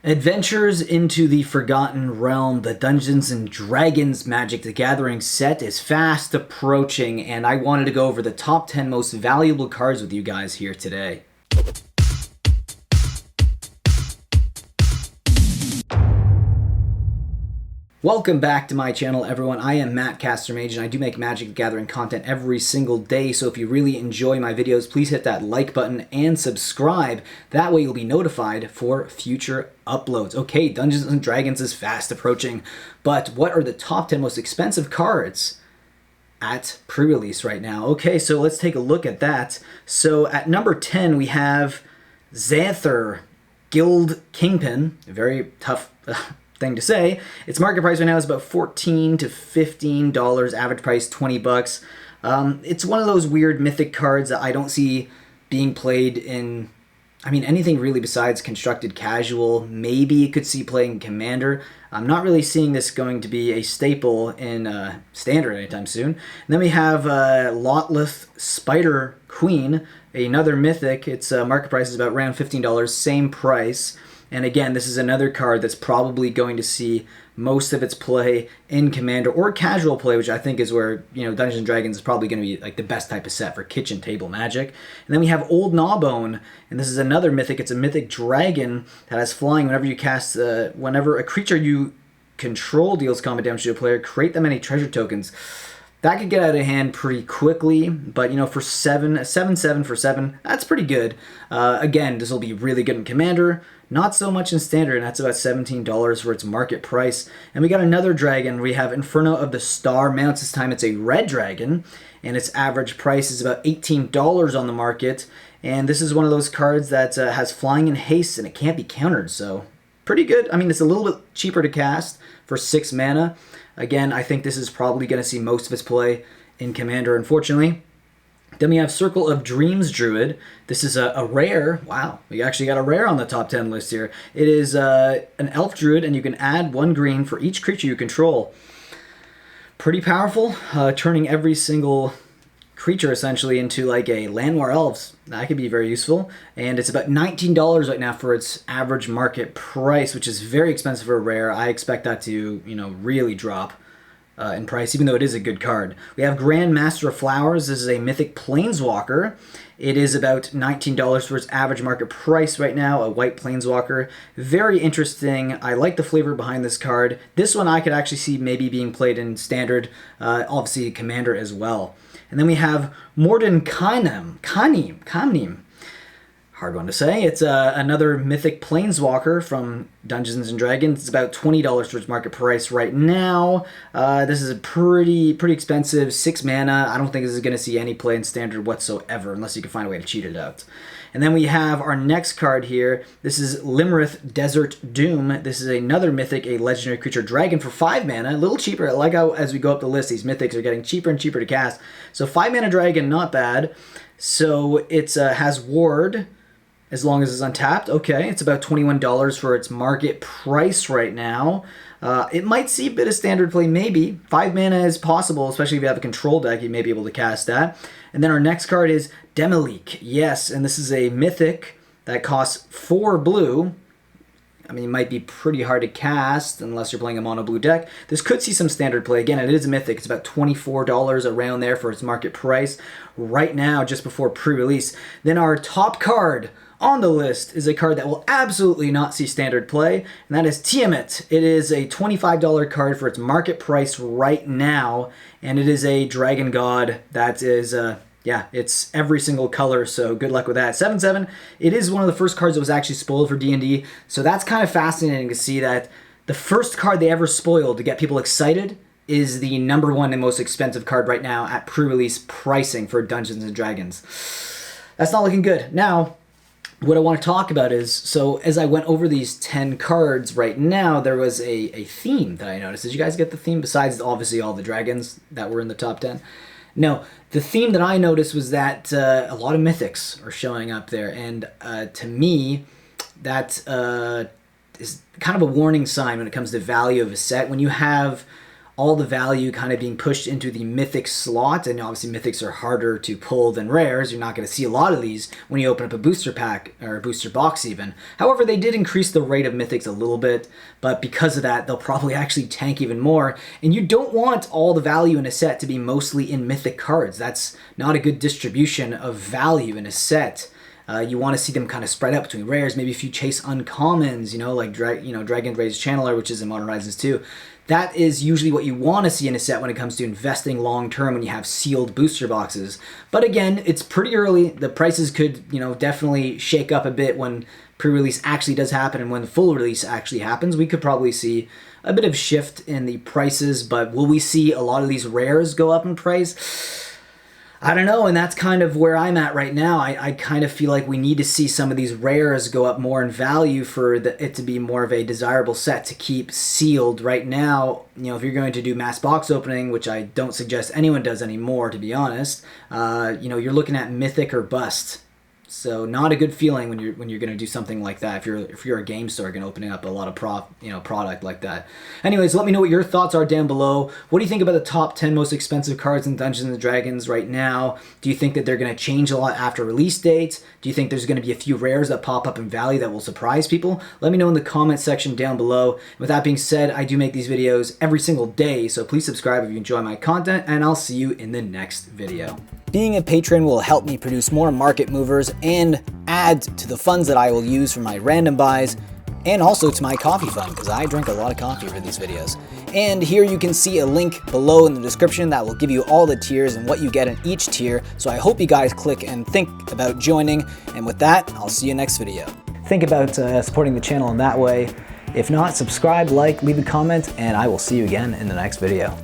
Adventures into the Forgotten Realm, the Dungeons and Dragons Magic the Gathering set is fast approaching, and I wanted to go over the top 10 most valuable cards with you guys here today. Welcome back to my channel, everyone. I am Mattcaster Mage, and I do make Magic the Gathering content every single day, so if you really enjoy my videos, please hit that like button and subscribe. That way you'll be notified for future uploads. Okay, Dungeons and Dragons is fast approaching, but what are the top 10 most expensive cards at pre-release right now? Okay, so let's take a look at that. So at number 10, we have Xanther, Guild Kingpin, a very tough thing to say. Its market price right now is about $14 to $15, average price $20. It's one of those weird mythic cards that I don't see being played in, anything really besides constructed casual. Maybe you could see playing Commander. I'm not really seeing this going to be a staple in Standard anytime soon. And then we have Lotleth Spider Queen, another mythic. Its market price is about around $15, same price. And again, this is another card that's probably going to see most of its play in Commander or casual play, which I think is where, Dungeons & Dragons is probably going to be like the best type of set for kitchen table magic. And then we have Old Gnawbone, and this is another mythic. It's a mythic dragon that has flying. Whenever you cast, whenever a creature you control deals combat damage to a player, create them any treasure tokens. That could get out of hand pretty quickly, but for 7/7 for 7, that's pretty good. Again, this will be really good in Commander, not so much in Standard, and that's about $17 for its market price. And we got another dragon. We have Inferno of the Star Mounts. This time it's a red dragon, and its average price is about $18 on the market. And this is one of those cards that has flying and haste, and it can't be countered, so pretty good. It's a little bit cheaper to cast for 6 mana. Again, I think this is probably going to see most of its play in Commander, unfortunately. Then we have Circle of Dreams Druid. This is a rare. Wow, we actually got a rare on the top 10 list here. It is an elf druid, and you can add 1 green for each creature you control. Pretty powerful, turning every single creature essentially into like a Llanowar Elves. That could be very useful. And it's about $19 right now for its average market price, which is very expensive for a rare. I expect that to, really drop in price, even though it is a good card. We have Grand Master of Flowers. This is a mythic planeswalker. It is about $19 for its average market price right now, a white planeswalker. Very interesting. I like the flavor behind this card. This one I could actually see maybe being played in Standard, obviously Commander as well. And then we have Mordenkainen, Kanim. Hard one to say. It's another mythic planeswalker from Dungeons and Dragons. It's about $20 for its market price right now. This is a pretty expensive 6 mana. I don't think this is going to see any play in Standard whatsoever, unless you can find a way to cheat it out. And then we have our next card here. This is Limerith Desert Doom. This is another mythic, a legendary creature dragon for 5 mana. A little cheaper. I like how as we go up the list, these mythics are getting cheaper and cheaper to cast. So 5 mana dragon, not bad. So it has ward as long as it's untapped. Okay, it's about $21 for its market price right now. It might see a bit of Standard play, maybe. 5 mana is possible, especially if you have a control deck, you may be able to cast that. And then our next card is Demolique. Yes, and this is a mythic that costs 4 blue. It might be pretty hard to cast unless you're playing a mono blue deck. This could see some Standard play. Again, it is a mythic. It's about $24 around there for its market price right now, just before pre-release. Then our top card on the list is a card that will absolutely not see Standard play, and that is Tiamat. It is a $25 card for its market price right now, and it is a dragon god that is, it's every single color, so good luck with that. 7/7, it is one of the first cards that was actually spoiled for D&D, so that's kind of fascinating to see that the first card they ever spoiled to get people excited is the #1 and most expensive card right now at pre-release pricing for Dungeons & Dragons. That's not looking good. Now, what I want to talk about is, so as I went over these 10 cards right now, there was a theme that I noticed. Did you guys get the theme, besides obviously all the dragons that were in the top 10? No, the theme that I noticed was that a lot of mythics are showing up there, and to me, that is kind of a warning sign when it comes to value of a set. When you have all the value kind of being pushed into the mythic slot, and obviously mythics are harder to pull than rares. You're not going to see a lot of these when you open up a booster pack or a booster box even. However, they did increase the rate of mythics a little bit, but because of that, they'll probably actually tank even more. And you don't want all the value in a set to be mostly in mythic cards. That's not a good distribution of value in a set. You want to see them kind of spread out between rares. Maybe if you chase uncommons, like Dragon Ray's Channeler, which is in Modern Horizons 2. That is usually what you want to see in a set when it comes to investing long term when you have sealed booster boxes. But again, it's pretty early. The prices could, definitely shake up a bit when pre-release actually does happen, and when the full release actually happens, we could probably see a bit of shift in the prices. But will we see a lot of these rares go up in price? I don't know, and that's kind of where I'm at right now. I kind of feel like we need to see some of these rares go up more in value for it to be more of a desirable set to keep sealed. Right now, if you're going to do mass box opening, which I don't suggest anyone does anymore, to be honest, you're looking at mythic or bust. So not a good feeling when you're going to do something like that. If you're a game store going to opening up a lot of product like that. Anyways, let me know what your thoughts are down below. What do you think about the top 10 most expensive cards in Dungeons & Dragons right now? Do you think that they're going to change a lot after release dates? Do you think there's going to be a few rares that pop up in value that will surprise people? Let me know in the comment section down below. With that being said, I do make these videos every single day, so please subscribe if you enjoy my content, and I'll see you in the next video. Being a patron will help me produce more market movers and add to the funds that I will use for my random buys, and also to my coffee fund, because I drink a lot of coffee for these videos. And here you can see a link below in the description that will give you all the tiers and what you get in each tier. So I hope you guys click and think about joining. And with that, I'll see you next video. Think about supporting the channel in that way. If not, subscribe, like, leave a comment, and I will see you again in the next video.